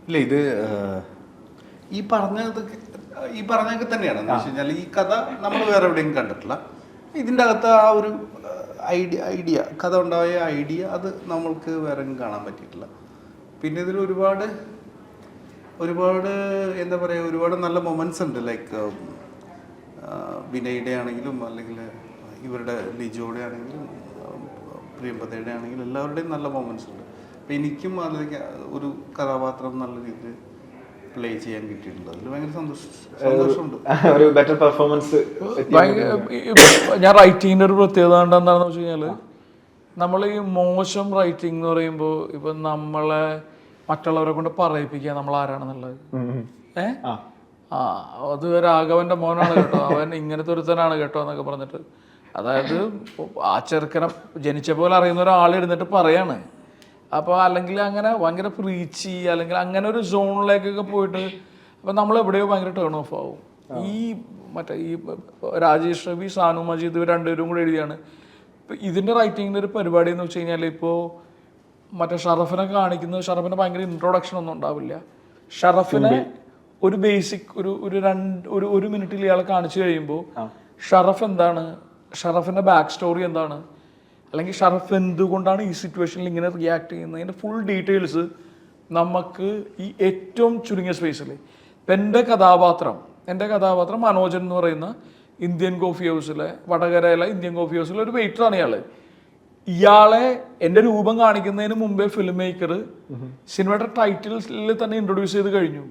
ഇല്ല, ഇത് ഈ പറഞ്ഞതൊക്കെ തന്നെയാണ്. എന്ന് വെച്ച് കഴിഞ്ഞാൽ ഈ കഥ നമ്മൾ വേറെ എവിടെയും കണ്ടിട്ടില്ല. ഇതിൻ്റെ അകത്ത് ആ ഒരു ഐഡിയ കഥ ഉണ്ടായ ഐഡിയ അത് നമ്മൾക്ക് വേറെ കാണാൻ പറ്റിയിട്ടില്ല. പിന്നെ ഇതിൽ ഒരുപാട് എന്താ പറയുക, ഒരുപാട് നല്ല മൊമെന്റ്സ് ഉണ്ട്. ലൈക്ക് വിനയുടെ ആണെങ്കിലും അല്ലെങ്കിൽ ഇവരുടെ ലിജോയുടെ ആണെങ്കിലും പ്രിയമ്പതയുടെ ആണെങ്കിലും എല്ലാവരുടെയും നല്ല മൊമെന്റ്സ് ഉണ്ട്. അപ്പം എനിക്കും അതിലേക്ക് ഒരു കഥാപാത്രം നല്ല രീതിയിൽ പ്ലേ ചെയ്യാൻ കിട്ടിയിട്ടുണ്ട്. അതിൽ ഭയങ്കര സന്തോഷമുണ്ട്. ഒരു ബെറ്റർ പെർഫോമൻസ്. ഞാൻ റൈറ്റിങ്ങിൻ്റെ ഒരു പ്രത്യേകത എന്താണെന്ന് വെച്ച് കഴിഞ്ഞാൽ, നമ്മൾ ഈ മോശം റൈറ്റിംഗ് എന്ന് പറയുമ്പോൾ ഇപ്പം നമ്മളെ മറ്റുള്ളവരെ കൊണ്ട് പറയിപ്പിക്കുക നമ്മൾ ആരാണെന്നുള്ളത്. അത് രാഘവന്റെ മോനാണ് കേട്ടോ, അവൻ ഇങ്ങനത്തെ ഒരുത്തനാണ് കേട്ടോ എന്നൊക്കെ പറഞ്ഞിട്ട്, അതായത് ആ ചെറുക്കനെ ജനിച്ച പോലെ അറിയുന്ന ഒരാളിരുന്നിട്ട് പറയാണ്. അപ്പോൾ അല്ലെങ്കിൽ അങ്ങനെ ഭയങ്കര പ്രീച്ച് അല്ലെങ്കിൽ അങ്ങനെ ഒരു സോണിലേക്കൊക്കെ പോയിട്ട് അപ്പം നമ്മൾ എവിടെയോ ഭയങ്കര ടേൺ ഓഫ് ആവും. ഈ രാജേഷ് രവി, സാനു മജീദ് ഇവർ രണ്ടുപേരും കൂടെ എഴുതിയാണ്. ഇപ്പം ഇതിൻ്റെ റൈറ്റിങ്ങിൻ്റെ ഒരു പരിപാടി എന്ന് വെച്ച് കഴിഞ്ഞാൽ, ഇപ്പോൾ ഷറഫിനെ കാണിക്കുന്നത്, ഷറഫിന് ഭയങ്കര ഇൻട്രൊഡക്ഷൻ ഒന്നും ഉണ്ടാവില്ല. ഷറഫിനെ ഒരു ബേസിക് ഒരു മിനിറ്റിൽ ഇയാളെ കാണിച്ചു കഴിയുമ്പോൾ ഷറഫ് എന്താണ്, ഷറഫിൻ്റെ ബാക്ക് സ്റ്റോറി എന്താണ്, അല്ലെങ്കിൽ ഷറഫ് എന്തുകൊണ്ടാണ് ഈ സിറ്റുവേഷനിൽ ഇങ്ങനെ റിയാക്ട് ചെയ്യുന്നത്, അതിൻ്റെ ഫുൾ ഡീറ്റെയിൽസ് നമുക്ക് ഈ ഏറ്റവും ചുരുങ്ങിയ സ്പേസിൽ. ഇപ്പം എൻ്റെ കഥാപാത്രം മനോജൻ എന്ന് പറയുന്ന ഇന്ത്യൻ കോഫി ഹൗസിലെ, വടകരയിലെ ഇന്ത്യൻ കോഫി ഹൗസിലെ ഒരു വെയിറ്ററാണ് ഇയാളെ എൻ്റെ രൂപം കാണിക്കുന്നതിന് മുമ്പേ ഫിലിം മേക്കർ സിനിമയുടെ ടൈറ്റിൽസിൽ തന്നെ ഇൻട്രൊഡ്യൂസ് ചെയ്ത് കഴിഞ്ഞു.